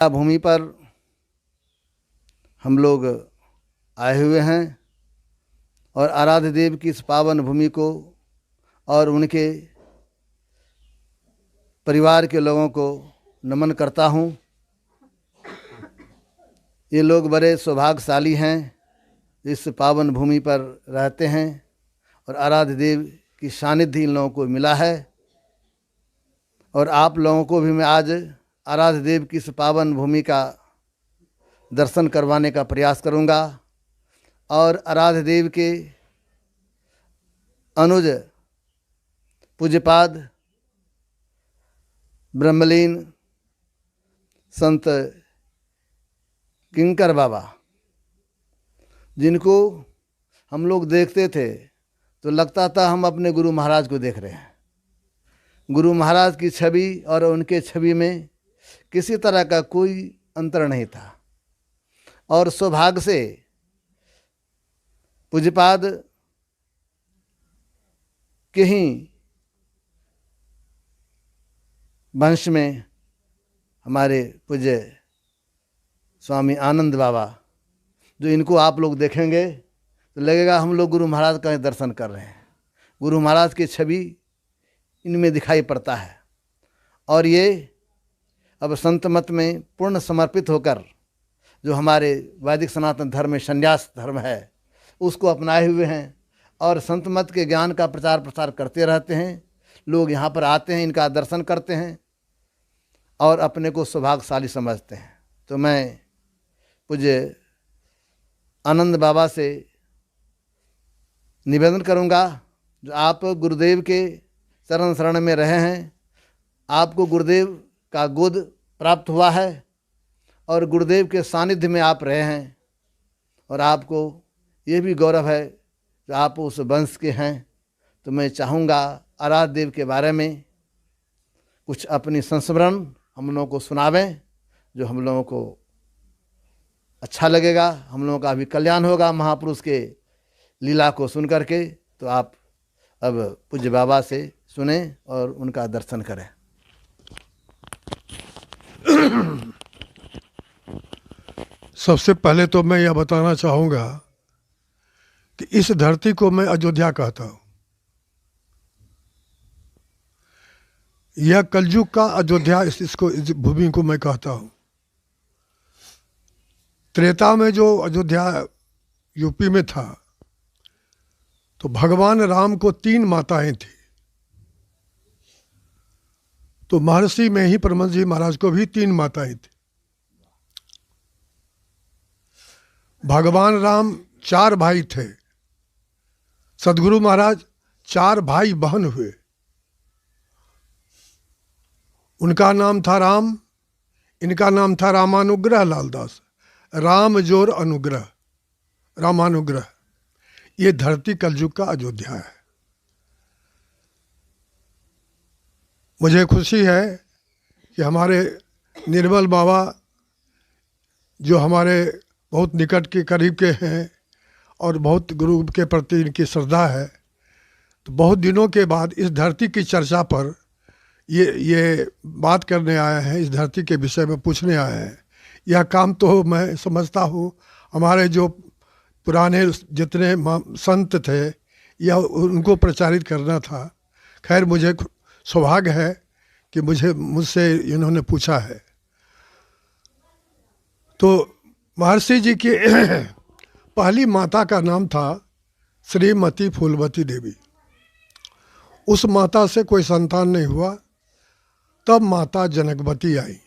भूमि पर हम लोग आए हुए हैं और आराध्य देव की इस पावन भूमि को और उनके परिवार के लोगों को नमन करता हूँ। ये लोग बड़े सौभाग्यशाली हैं, इस पावन भूमि पर रहते हैं और आराध्य देव की सानिध्य इन लोगों को मिला है। और आप लोगों को भी मैं आज आराध्य देव की इस पावन भूमि का दर्शन करवाने का प्रयास करूंगा और आराध्य देव के अनुज पूज्यपाद ब्रह्मलीन संत किंकर बाबा, जिनको हम लोग देखते थे तो लगता था हम अपने गुरु महाराज को देख रहे हैं। गुरु महाराज की छवि और उनके छवि में किसी तरह का कोई अंतर नहीं था। और सौभाग्य से पूज्यपाद के ही वंश में हमारे पूज्य स्वामी आनंद बाबा, जो इनको आप लोग देखेंगे तो लगेगा हम लोग गुरु महाराज का दर्शन कर रहे हैं। गुरु महाराज की छवि इनमें दिखाई पड़ता है। और ये अब संत मत में पूर्ण समर्पित होकर जो हमारे वैदिक सनातन धर्म में संन्यास धर्म है उसको अपनाए हुए हैं और संत मत के ज्ञान का प्रचार प्रसार करते रहते हैं। लोग यहाँ पर आते हैं, इनका दर्शन करते हैं और अपने को सौभाग्यशाली समझते हैं। तो मैं पूज्य आनंद बाबा से निवेदन करूँगा, जो आप गुरुदेव के चरण शरण में रहे हैं, आपको गुरुदेव का गोद प्राप्त हुआ है और गुरुदेव के सानिध्य में आप रहे हैं और आपको ये भी गौरव है कि आप उस वंश के हैं। तो मैं चाहूँगा आराध्य देव के बारे में कुछ अपनी संस्मरण हम लोगों को सुनावें, जो हम लोगों को अच्छा लगेगा, हम लोगों का भी कल्याण होगा महापुरुष के लीला को सुन करके। तो आप अब पूज्य बाबा से सुने और उनका दर्शन करें। सबसे पहले तो मैं यह बताना चाहूँगा कि इस धरती को मैं अयोध्या कहता हूँ। यह कलयुग का अयोध्या इस भूमि को मैं कहता हूँ। त्रेता में जो अयोध्या यूपी में था तो भगवान राम को 3 माताएं थी। तो महर्षि में ही परमहंस जी महाराज को भी 3 माताएं थी। भगवान राम 4 भाई थे। सदगुरु महाराज 4 भाई बहन हुए। उनका नाम था राम, इनका नाम था रामानुग्रह लालदास। राम जोर अनुग्रह, रामानुग्रह। ये धरती कलयुग का अयोध्या है। मुझे खुशी है कि हमारे निर्मल बाबा, जो हमारे बहुत निकट के करीब के हैं और बहुत गुरु के प्रति इनकी श्रद्धा है, तो बहुत दिनों के बाद इस धरती की चर्चा पर ये बात करने आए हैं, इस धरती के विषय में पूछने आए हैं। यह काम तो मैं समझता हूँ हमारे जो पुराने जितने संत थे यह उनको प्रचारित करना था। खैर, मुझे सौभाग्य है कि मुझसे इन्होंने पूछा है। तो महर्षि जी की पहली माता का नाम था श्रीमती फूलवती देवी। उस माता से कोई संतान नहीं हुआ। तब माता जनकवती आई।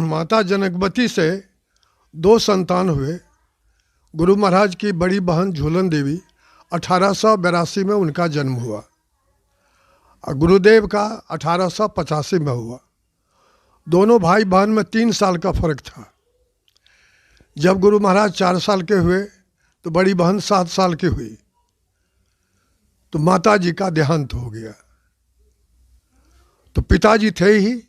माता जनकवती से 2 संतान हुए। गुरु महाराज की बड़ी बहन झूलन देवी 1882 में उनका जन्म हुआ और गुरुदेव का 1885 में हुआ। दोनों भाई बहन में 3 साल का फर्क था। जब गुरु महाराज 4 साल के हुए तो बड़ी बहन 7 साल की हुई तो माता जी का देहांत हो गया। तो पिताजी थे ही,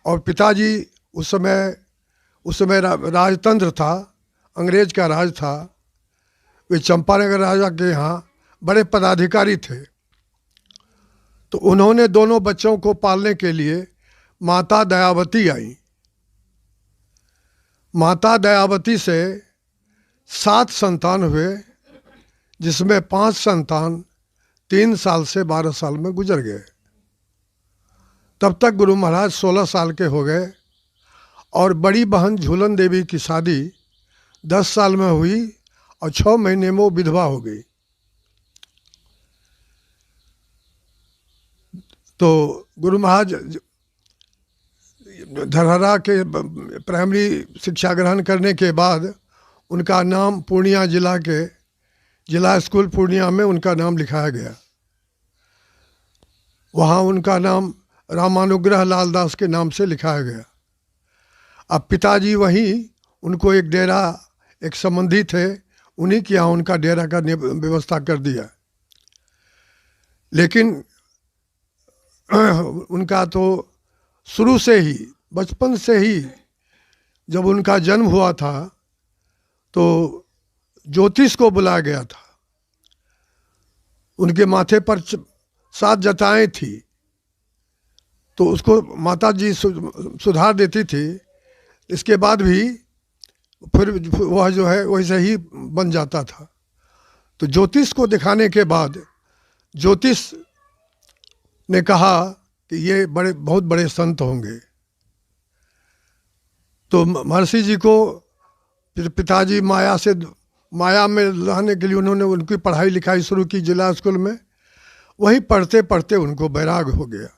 और पिताजी उस समय राजतंत्र था, अंग्रेज का राज था। वे चंपानगर राजा के यहाँ बड़े पदाधिकारी थे। तो उन्होंने दोनों बच्चों को पालने के लिए माता दयावती आई माता दयावती से 7 संतान हुए, जिसमें 5 संतान 3 साल से 12 साल में गुजर गए। तब तक गुरु महाराज 16 साल के हो गए और बड़ी बहन झूलन देवी की शादी 10 साल में हुई और 6 महीने में वो विधवा हो गई। तो गुरु महाराज धरहरा के प्राइमरी शिक्षा ग्रहण करने के बाद उनका नाम पूर्णिया जिला के जिला स्कूल पूर्णिया में उनका नाम लिखाया गया। वहाँ उनका नाम रामानुग्रह लाल दास के नाम से लिखाया गया। अब पिताजी वहीं उनको एक डेरा, एक संबंधी थे, उन्हीं के यहाँ उनका डेरा का व्यवस्था कर दिया। लेकिन उनका तो शुरू से ही, बचपन से ही जब उनका जन्म हुआ था तो ज्योतिष को बुलाया गया था। उनके माथे पर 7 जटाएं थी, तो उसको माता जी सुधार देती थी। इसके बाद भी फिर वह जो है वैसे ही बन जाता था। तो ज्योतिष को दिखाने के बाद ज्योतिष ने कहा कि ये बहुत बड़े संत होंगे। तो महर्षि जी को पिताजी माया में रहने के लिए उन्होंने उनकी पढ़ाई लिखाई शुरू की जिला स्कूल में। वहीं पढ़ते पढ़ते उनको वैराग हो गया।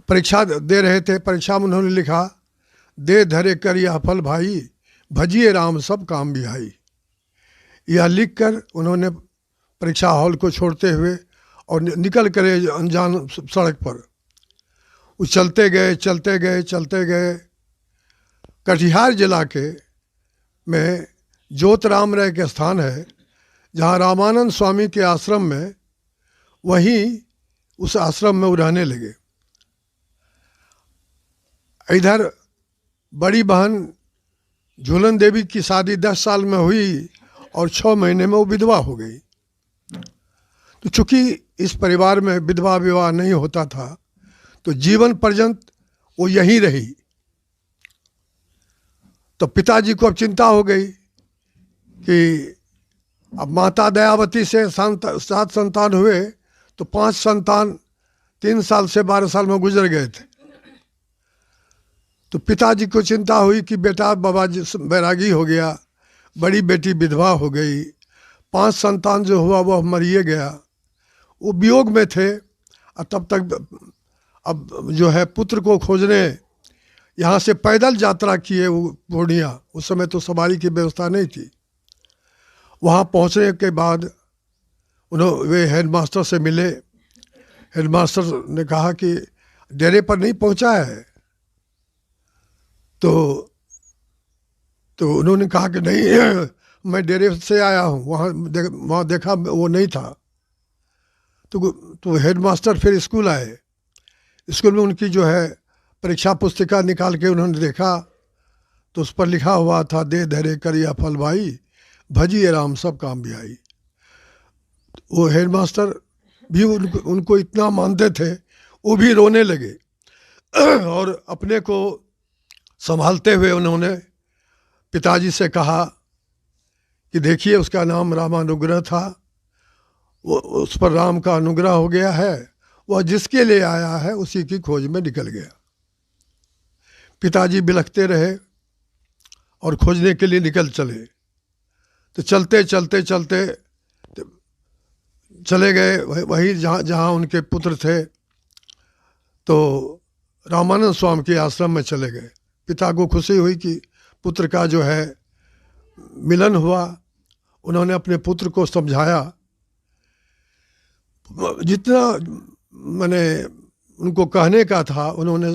परीक्षा दे रहे थे, परीक्षा में उन्होंने लिखा, दे धरे कर यह फल भाई, भजिए राम सब काम बिहाई। यह लिख कर उन्होंने परीक्षा हॉल को छोड़ते हुए और निकल कर अनजान सड़क पर वो चलते गए। कटिहार जिला के में ज्योतराम राय के स्थान है, जहाँ रामानंद स्वामी के आश्रम में, वहीं उस आश्रम में वो रहने लगे। इधर बड़ी बहन झूलन देवी की शादी 10 साल में हुई और 6 महीने में वो विधवा हो गई। तो चूंकि इस परिवार में विधवा विवाह नहीं होता था, तो जीवन पर्यंत वो यहीं रही। तो पिताजी को अब चिंता हो गई कि अब माता दयावती से 7 संतान हुए, तो 5 संतान 3 साल से 12 साल में गुजर गए थे। तो पिताजी को चिंता हुई कि बेटा बाबा बैरागी हो गया, बड़ी बेटी विधवा हो गई, 5 संतान जो हुआ वह मरिए गया। वो वियोग में थे। और तब तक अब जो है पुत्र को खोजने यहाँ से पैदल यात्रा किए वो पूर्णिया। उस समय तो सवारी की व्यवस्था नहीं थी। वहाँ पहुँचने के बाद वे हेडमास्टर से मिले। हेडमास्टर ने कहा कि डेरे पर नहीं पहुँचा है। तो उन्होंने कहा कि नहीं, मैं डेरे से आया हूँ, वहाँ देखा वो नहीं था। तो हेडमास्टर फिर स्कूल आए। स्कूल में उनकी जो है परीक्षा पुस्तिका निकाल के उन्होंने देखा, तो उस पर लिखा हुआ था, दे धरे करिया फल भाई, भजिए राम सब काम बिहाई। वो हेडमास्टर भी उनको इतना मानते थे, वो भी रोने लगे। और अपने को संभालते हुए उन्होंने पिताजी से कहा कि देखिए उसका नाम रामानुग्रह था, वो उस पर राम का अनुग्रह हो गया है, वह जिसके लिए आया है उसी की खोज में निकल गया। पिताजी बिलखते रहे और खोजने के लिए निकल चले। तो चलते चले गए वही जहाँ उनके पुत्र थे। तो रामानंद स्वामी के आश्रम में चले गए। पिता को खुशी हुई कि पुत्र का जो है मिलन हुआ। उन्होंने अपने पुत्र को समझाया, जितना मैंने उनको कहने का था उन्होंने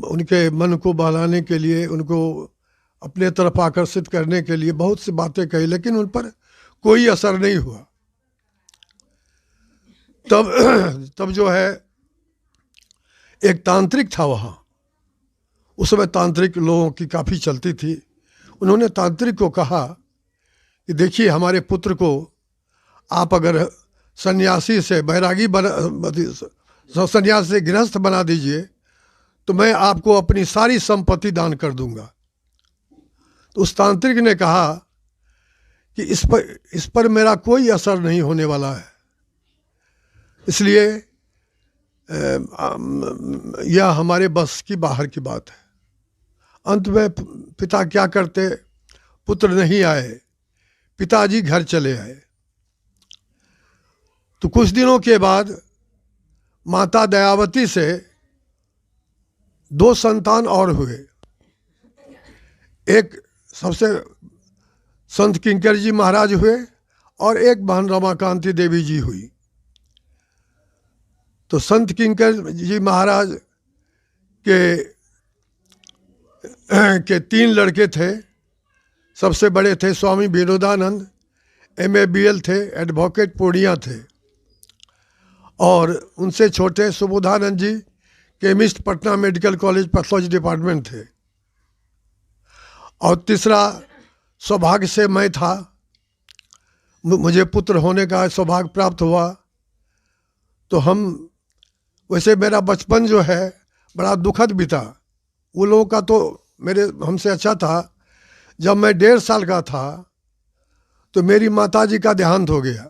उनके मन को बहलाने के लिए, उनको अपने तरफ आकर्षित करने के लिए बहुत सी बातें कही, लेकिन उन पर कोई असर नहीं हुआ। तब जो है एक तांत्रिक था वहाँ। उस समय तांत्रिक लोगों की काफ़ी चलती थी। उन्होंने तांत्रिक को कहा कि देखिए हमारे पुत्र को आप अगर सन्यासी से बैरागी सन्यासी से गृहस्थ बना दीजिए तो मैं आपको अपनी सारी संपत्ति दान कर दूंगा। तो उस तांत्रिक ने कहा कि इस पर मेरा कोई असर नहीं होने वाला है, इसलिए यह हमारे बस की बाहर की बात है। अंत में पिता क्या करते, पुत्र नहीं आए, पिताजी घर चले आए। तो कुछ दिनों के बाद माता दयावती से 2 संतान और हुए। एक सबसे संत किंकर जी महाराज हुए और एक बहन रमाकांति देवी जी हुई। तो संत किंकर जी महाराज के 3 लड़के थे। सबसे बड़े थे स्वामी विनोदानंद, MA BL थे, एडवोकेट पूर्णिया थे। और उनसे छोटे Subodhanand ji chemist, Patna Medical College pathology department थे। और तीसरा सौभाग्य से मैं था, मुझे पुत्र होने का सौभाग्य प्राप्त हुआ। तो वैसे मेरा बचपन जो है बड़ा दुखद बीता। वो लोगों का तो हमसे अच्छा था। जब मैं 1.5 साल का था तो मेरी माताजी का देहांत हो गया।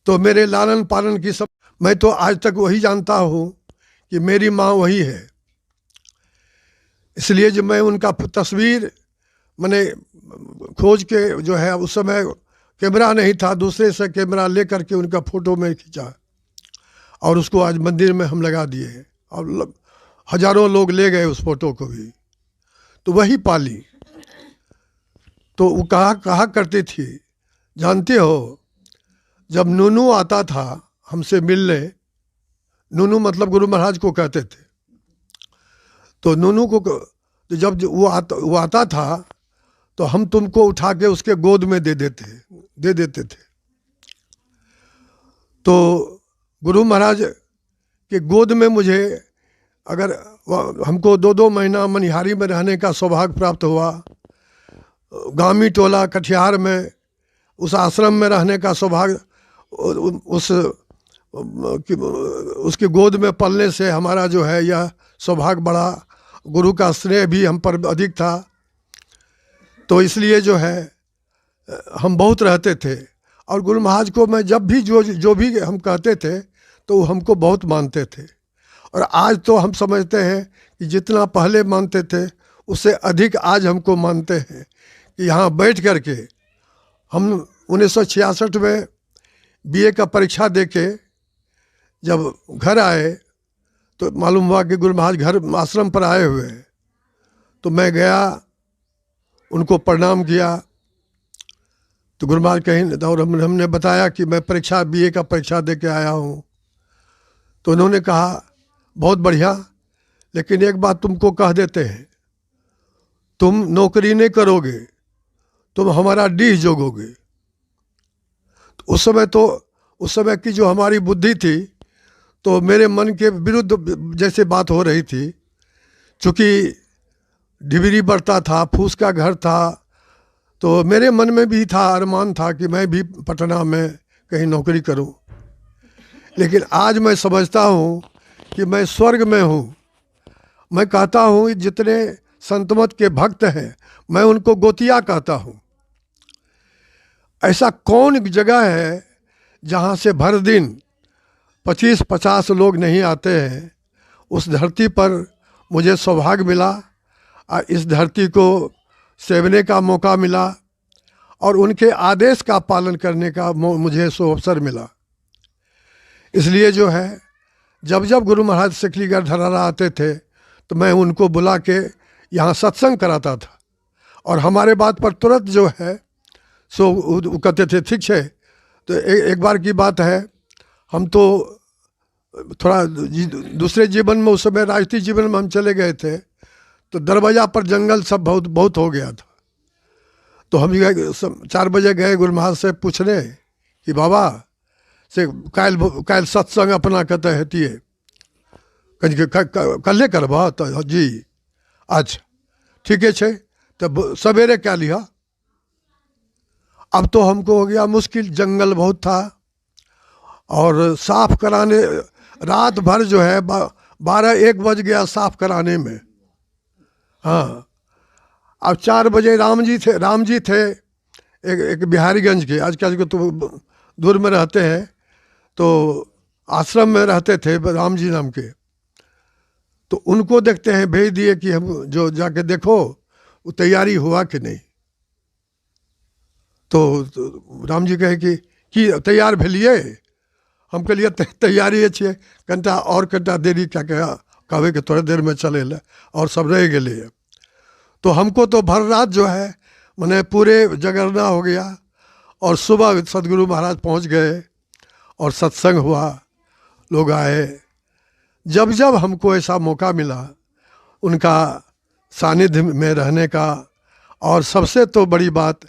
तो मेरे लालन पालन की सब, मैं तो आज तक वही जानता हूँ कि मेरी माँ वही है। इसलिए जब मैं उनका तस्वीर मैंने खोज के जो है, उस समय कैमरा नहीं था, दूसरे से कैमरा ले करके उनका फ़ोटो में खींचा और उसको आज मंदिर में हम लगा दिए हैं। और हजारों लोग ले गए उस फोटो को भी। तो वही पाली। तो वो कहा करती थी, जानते हो, जब नूनू आता था हमसे मिलने, नूनू मतलब गुरु महाराज को कहते थे, तो नूनू को जब वो आता था तो हम तुमको उठा के उसके गोद में दे देते थे। तो गुरु महाराज के गोद में मुझे, अगर हमको 2-2 महीना मनिहारी में रहने का सौभाग्य प्राप्त हुआ, गामी टोला कटिहार में उस आश्रम में रहने का सौभाग्य, उसकी गोद में पलने से हमारा जो है यह सौभाग्य बढ़ा। गुरु का स्नेह भी हम पर अधिक था। तो इसलिए जो है हम बहुत रहते थे। और गुरु महाराज को मैं जब भी जो भी हम कहते थे तो वो हमको बहुत मानते थे। और आज तो हम समझते हैं कि जितना पहले मानते थे उससे अधिक आज हमको मानते हैं। कि यहाँ बैठ कर के हम 1966 में BA का परीक्षा देके जब घर आए तो मालूम हुआ कि गुरु महाराज घर आश्रम पर आए हुए हैं। तो मैं गया, उनको प्रणाम किया। तो गुरु महाराज कहीं, और हमने बताया कि मैं BA का परीक्षा दे के आया हूँ। तो उन्होंने कहा, बहुत बढ़िया, लेकिन एक बात तुमको कह देते हैं, तुम नौकरी नहीं करोगे, तुम हमारा डीह जोगोगे। तो उस समय की जो हमारी बुद्धि थी, तो मेरे मन के विरुद्ध जैसे बात हो रही थी। चूँकि डिबरी बढ़ता था, फूस का घर था, तो मेरे मन में भी था, अरमान था कि मैं भी पटना में कहीं नौकरी करूं। लेकिन आज मैं समझता हूं कि मैं स्वर्ग में हूं। मैं कहता हूं जितने संतमत के भक्त हैं, मैं उनको गोतिया कहता हूं। ऐसा कौन जगह है जहां से भर दिन 25-50 लोग नहीं आते हैं। उस धरती पर मुझे सौभाग्य मिला और इस धरती को सेवने का मौका मिला और उनके आदेश का पालन करने का मुझे अवसर मिला। इसलिए जो है, जब जब गुरु महाराज सिकलीगढ़ धरारा आते थे तो मैं उनको बुला के यहाँ सत्संग कराता था। और हमारे बात पर तुरंत जो है सो कहते थे ठीक है। तो एक बार की बात है, हम तो थोड़ा दूसरे जीवन में, उस समय राजनीतिक जीवन में हम चले गए थे। तो दरवाजा पर जंगल सब बहुत हो गया था। तो हम 4 बजे गए गुरु महाराज से पूछने कि बाबा से काल सत्संग अपना कहते हेतिए, कल्ले करबा? तो जी अच्छा ठीक है। तो सवेरे क्या लिया? अब तो हमको हो गया मुश्किल, जंगल बहुत था और साफ कराने रात भर जो है 12-1 बज गया साफ कराने में। हाँ, अब 4 बजे राम जी थे एक बिहारीगंज के, आजकल के तो दूर में रहते हैं, तो आश्रम में रहते थे राम जी नाम के। तो उनको देखते हैं, भेज दिए कि हम जो जाके देखो वो तैयारी हुआ कि नहीं। तो राम जी कहे कि तैयार भेलिए। हम कहलिए तैयारी अच्छे, घंटा और घंटा देरी क्या कहवे कि थोड़ा देर में चले ले, और सब रह गए। तो हमको तो भर रात जो है मैंने पूरे जगरना हो गया, और सुबह सदगुरु महाराज पहुंच गए और सत्संग हुआ, लोग आए। जब जब हमको ऐसा मौका मिला उनका सानिध्य में रहने का, और सबसे तो बड़ी बात,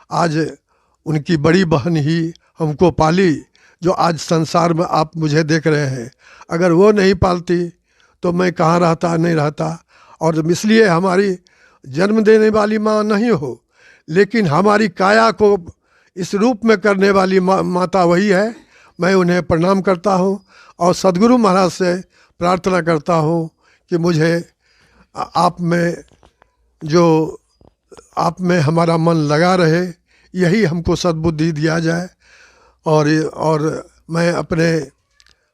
आज उनकी बड़ी बहन ही हमको पाली, जो आज संसार में आप मुझे देख रहे हैं। अगर वो नहीं पालती तो मैं कहाँ रहता, नहीं रहता। और इसलिए हमारी जन्म देने वाली माँ नहीं हो, लेकिन हमारी काया को इस रूप में करने वाली माता वही है। मैं उन्हें प्रणाम करता हूँ और सदगुरु महाराज से प्रार्थना करता हूँ कि मुझे आप में हमारा मन लगा रहे, यही हमको सद्बुद्धि दिया जाए। और मैं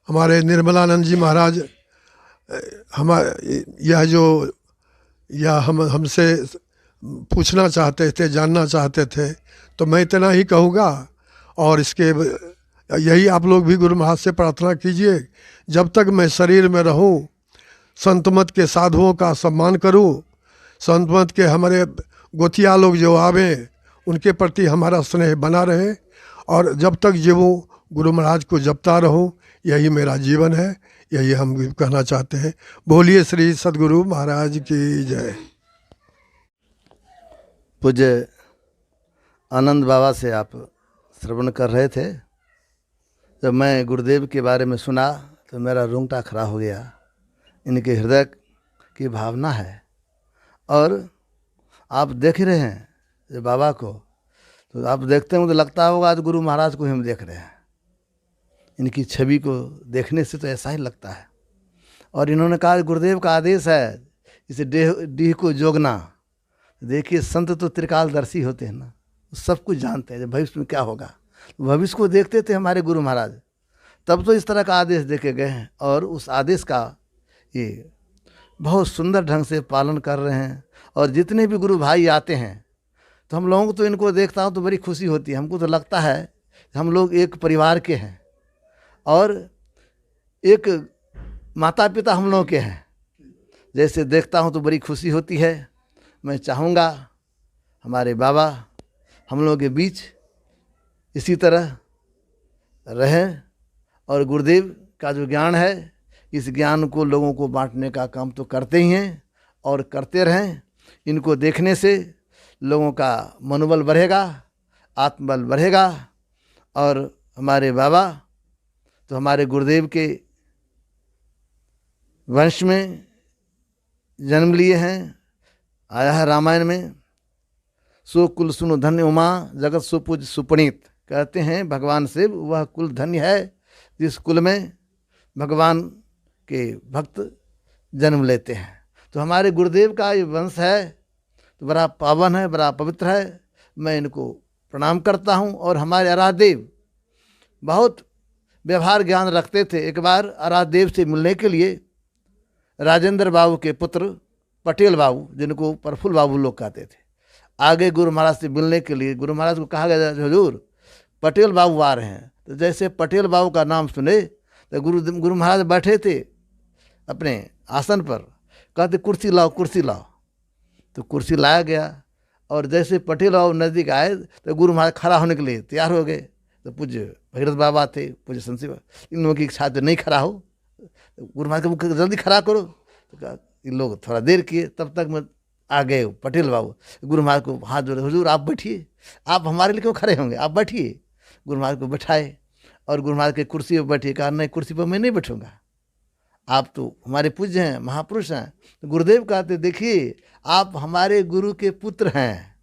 हमारे निर्मलानंद जी महाराज हमसे पूछना चाहते थे, जानना चाहते थे, तो मैं इतना ही कहूँगा। और यही आप लोग भी गुरु महाराज से प्रार्थना कीजिए, जब तक मैं शरीर में रहूं संत मत के साधुओं का सम्मान करूं, संत मत के हमारे गोतिया लोग जो आवे उनके प्रति हमारा स्नेह बना रहे, और जब तक जीवूँ गुरु महाराज को जपता रहूं, यही मेरा जीवन है, यही हम कहना चाहते हैं। बोलिए श्री सदगुरु महाराज की जय। पूज्य आनंद बाबा से आप श्रवण कर रहे थे। जब मैं गुरुदेव के बारे में सुना तो मेरा रोंगटा खड़ा हो गया। इनके हृदय की भावना है, और आप देख रहे हैं जो बाबा को, तो आप देखते हैं तो लगता होगा आज गुरु महाराज को ही हम देख रहे हैं। इनकी छवि को देखने से तो ऐसा ही लगता है। और इन्होंने कहा गुरुदेव का आदेश है इसे डीह को जोगना। देखिए संत तो त्रिकालदर्शी होते हैं ना, सब कुछ जानते हैं जब भविष्य में क्या होगा। भविष्य को देखते थे हमारे गुरु महाराज, तब तो इस तरह का आदेश देके गए हैं, और उस आदेश का ये बहुत सुंदर ढंग से पालन कर रहे हैं। और जितने भी गुरु भाई आते हैं तो हम लोगों को तो इनको देखता हूँ तो बड़ी खुशी होती है। हमको तो लगता है हम लोग एक परिवार के हैं और एक माता पिता हम लोगों के हैं। जैसे देखता हूँ तो बड़ी खुशी होती है। मैं चाहूँगा हमारे बाबा हम लोगों के बीच इसी तरह रहें, और गुरुदेव का जो ज्ञान है इस ज्ञान को लोगों को बांटने का काम तो करते ही हैं और करते रहें। इनको देखने से लोगों का मनोबल बढ़ेगा, आत्मबल बढ़ेगा। और हमारे बाबा तो हमारे गुरुदेव के वंश में जन्म लिए हैं। आया है रामायण में, सो कुल सुनो धन्य उमा जगत सुपूज सुपणीत। कहते हैं भगवान शिव वह कुल धन्य है जिस कुल में भगवान के भक्त जन्म लेते हैं। तो हमारे गुरुदेव का ये वंश है तो बड़ा पावन है, बड़ा पवित्र है। मैं इनको प्रणाम करता हूँ। और हमारे आराध्यदेव बहुत व्यवहार ज्ञान रखते थे। एक बार आराध्यदेव से मिलने के लिए राजेंद्र बाबू के पुत्र पटेल बाबू, जिनको प्रफुल्ल बाबू लोग कहते थे, आगे गुरु महाराज से मिलने के लिए गुरु महाराज को कहा गया हुजूर पटेल बाबू आ रहे हैं। तो जैसे पटेल बाबू का नाम सुने तो गुरु महाराज बैठे थे अपने आसन पर, कहते कुर्सी लाओ कुर्सी लाओ। तो कुर्सी लाया गया और जैसे पटेल बाबू नज़दीक आए तो गुरु महाराज खड़ा होने के लिए तैयार हो गए। तो पूज्य भगीरथ बाबा थे, पूज्य संत इन लोगों की इच्छा तो नहीं खड़ा हो, तो गुरु महाराज को जल्दी खड़ा करो। तो कहा इन लोग थोड़ा देर किए, तब तक मैं आ गए पटेल बाबू। गुरु महाराज को हाथ जोड़े, हुजूर आप बैठिए, आप हमारे लिए क्यों खड़े होंगे, आप बैठिए। गुरु महाराज को बैठाए और गुरु महाराज की कुर्सी पर बैठे। कहा नहीं कुर्सी पर मैं नहीं बैठूंगा, आप तो हमारे पूज्य हैं, महापुरुष हैं। तो गुरुदेव कहते देखिए आप हमारे गुरु के पुत्र हैं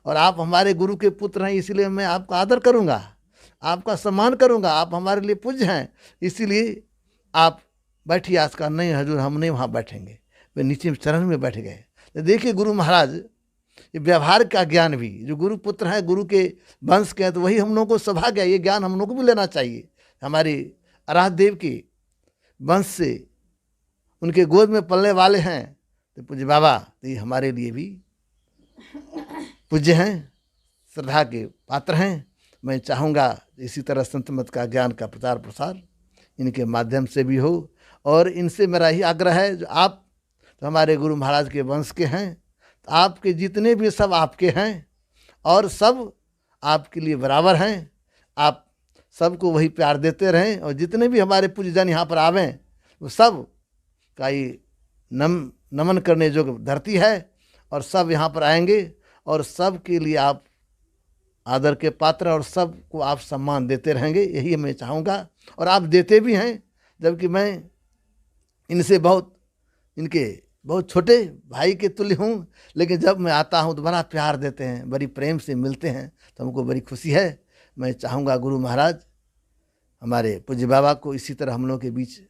और आप हमारे गुरु के पुत्र हैं, इसीलिए मैं आपका आदर करूँगा, आपका सम्मान करूँगा, आप हमारे लिए पूज्य हैं, इसीलिए आप बैठिए। आज का नहीं हजूर हम नहीं वहाँ बैठेंगे। वे नीचे चरण में बैठ गए। तो देखिए गुरु महाराज ये व्यवहार का ज्ञान भी, जो गुरु पुत्र हैं, गुरु के वंश के हैं, तो वही हम लोगों को सौभाग्य है, ये ज्ञान हम लोगों को भी लेना चाहिए। हमारे आराध्य देव के वंश से, उनके गोद में पलने वाले हैं, तो पूज्य बाबा तो ये हमारे लिए भी पूज्य हैं, श्रद्धा के पात्र हैं। मैं चाहूँगा इसी तरह संत मत का ज्ञान का प्रचार प्रसार इनके माध्यम से भी हो। और इनसे मेरा ही आग्रह है, जो आप तो हमारे गुरु महाराज के वंश के हैं, तो आपके जितने भी सब आपके हैं और सब आपके लिए बराबर हैं। आप सबको वही प्यार देते रहें, और जितने भी हमारे पूज्यजन यहाँ पर आवें वो सब का ये नमन करने जो धरती है, और सब यहाँ पर आएंगे और सब के लिए आप आदर के पात्र, और सबको आप सम्मान देते रहेंगे, यही मैं चाहूँगा। और आप देते भी हैं, जबकि मैं इनसे इनके बहुत छोटे भाई के तुल्य हूँ, लेकिन जब मैं आता हूँ तो बड़ा प्यार देते हैं, बड़ी प्रेम से मिलते हैं, तो हमको बड़ी खुशी है। मैं चाहूँगा गुरु महाराज हमारे पूज्य बाबा को इसी तरह हम लोगों के बीच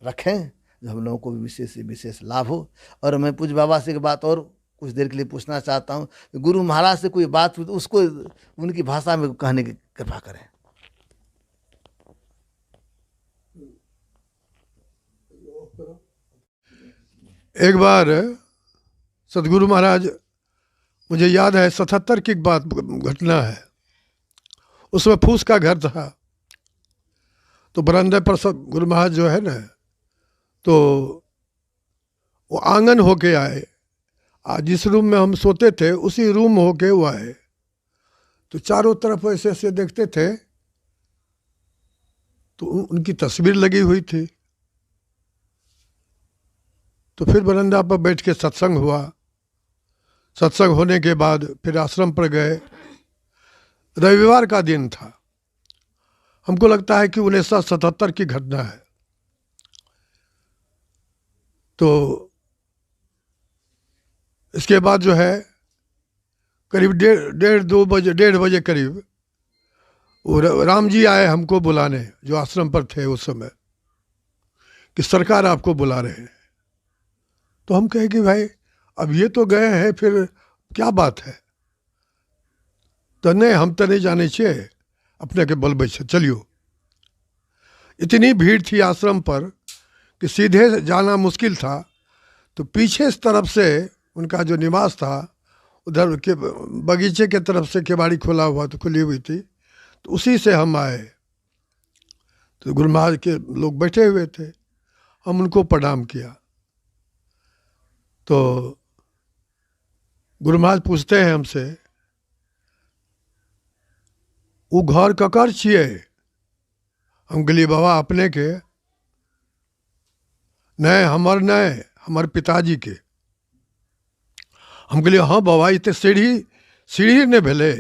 रखें, जो हम लोगों को भी विशेष से विशेष लाभ हो। और मैं पूज्य बाबा से एक बात और कुछ देर के लिए पूछना चाहता हूँ, गुरु महाराज से कोई बात हुई तो उसको उनकी भाषा में कहने की कृपा करें। एक बार सदगुरु महाराज, मुझे याद है 77 की बात घटना है, उसमें फूस का घर था, तो बरामदे पर सब गुरु महाराज जो है ना, तो वो आंगन होके आए, जिस रूम में हम सोते थे उसी रूम होके वो आए, तो चारों तरफ ऐसे ऐसे देखते थे, तो उनकी तस्वीर लगी हुई थी। तो फिर बरंदा पर बैठ के सत्संग हुआ। सत्संग होने के बाद फिर आश्रम पर गए। रविवार का दिन था, हमको लगता है कि 1977 की घटना है। तो इसके बाद जो है करीब 1:30 बजे करीब वो राम जी आए हमको बुलाने, जो आश्रम पर थे उस समय, कि सरकार आपको बुला रहे हैं। तो हम कहे कि भाई अब ये तो गए हैं, फिर क्या बात है। तो नहीं, हम तो नहीं जाने चाहिए, अपने के बल बैठ चलियो। इतनी भीड़ थी आश्रम पर कि सीधे जाना मुश्किल था। तो पीछे इस तरफ से उनका जो निवास था, उधर के बगीचे के तरफ से केवाड़ी खुला हुआ तो खुली हुई थी, तो उसी से हम आए। तो गुरु महाराज के लोग बैठे हुए थे, हम उनको प्रणाम किया। तो गुरु महाराज पूछते हैं हमसे, वो घर ककर छिए? हम कहलिए बाबा अपने के। नहीं हमार पिताजी के। हम कहलिए हाँ बाबा, ये तो सीढ़ी ने भेले,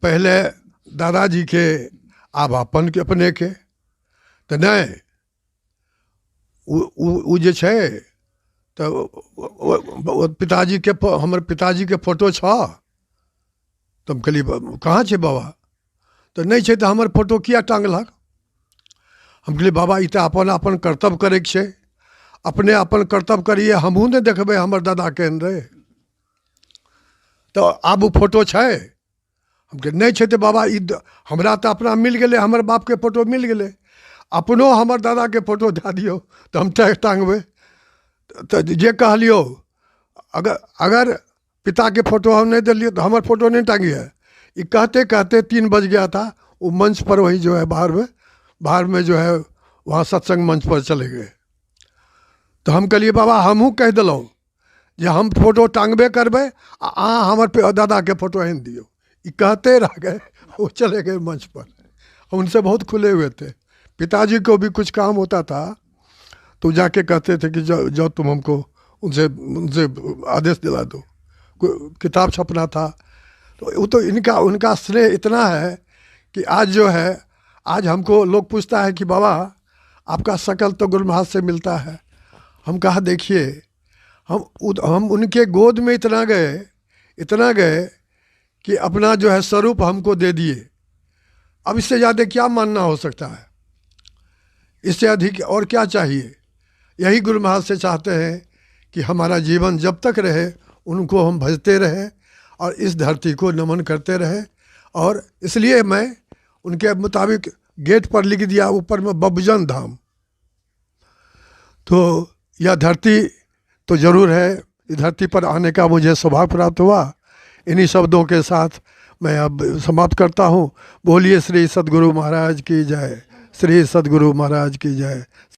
पहले दादाजी के आब अपन के अपने के। तो नहीं वो जे छे, तो पिताजी के हमारे पिताजी के फोटो छ। तो हम कहलिए कहाँ छे बाबा? तो नहीं छे तो हमारे फोटो किया टांगलक? हम कहलिए बाबा ई तो अपन अपन कर्तव्य करे के छे, अपने अपन कर्तव्य करिए, हमहूँ नहीं देखबे हमर दादा केहन रहे। तो आब वो फोटो छे? हम कहे नहीं छे तो बाबा ई हमरा तो अपना मिल गए, हमर बाप के फोटो मिल गए, अपनो हमर दादा के फोटो दे दियो तो हम टांगबे। तो जे कहलियो, अगर पिता के फोटो हम नहीं दिलिए तो हमारे फोटो नहीं टांगी है। ये कहते कहते 3 बज गया था। वो मंच पर वही जो है बाहर में जो है वहाँ सत्संग मंच पर चले गए। तो हम कहलिए बाबा हमहूँ कह दिलों जे हम फोटो टांगबे करबे, हमारे दादा के फोटो आन दियो। ये कहते रह गए, वो चले गए मंच पर। उनसे बहुत खुले हुए थे। पिताजी को भी कुछ काम होता था तो जाके कहते थे कि जाओ तुम हमको उनसे आदेश दिला दो, कोई किताब छपना था। तो वो तो उनका स्नेह इतना है कि आज जो है, आज हमको लोग पूछता है कि बाबा आपका शकल तो गुरु महाराज से मिलता है। हम कहा देखिए, हम उनके गोद में इतना गए कि अपना जो है स्वरूप हमको दे दिए। अब इससे ज़्यादा क्या मानना हो सकता है? इससे अधिक और क्या चाहिए? यही गुरु महाराज से चाहते हैं कि हमारा जीवन जब तक रहे उनको हम भजते रहें और इस धरती को नमन करते रहे। और इसलिए मैं उनके मुताबिक गेट पर लिख दिया ऊपर में बबजन धाम। तो यह धरती तो ज़रूर है, इस धरती पर आने का मुझे सौभाग्य प्राप्त हुआ। इन्हीं शब्दों के साथ मैं अब समाप्त करता हूँ। बोलिए श्री सद्गुरु महाराज की जय, श्री सद्गुरु महाराज की जय।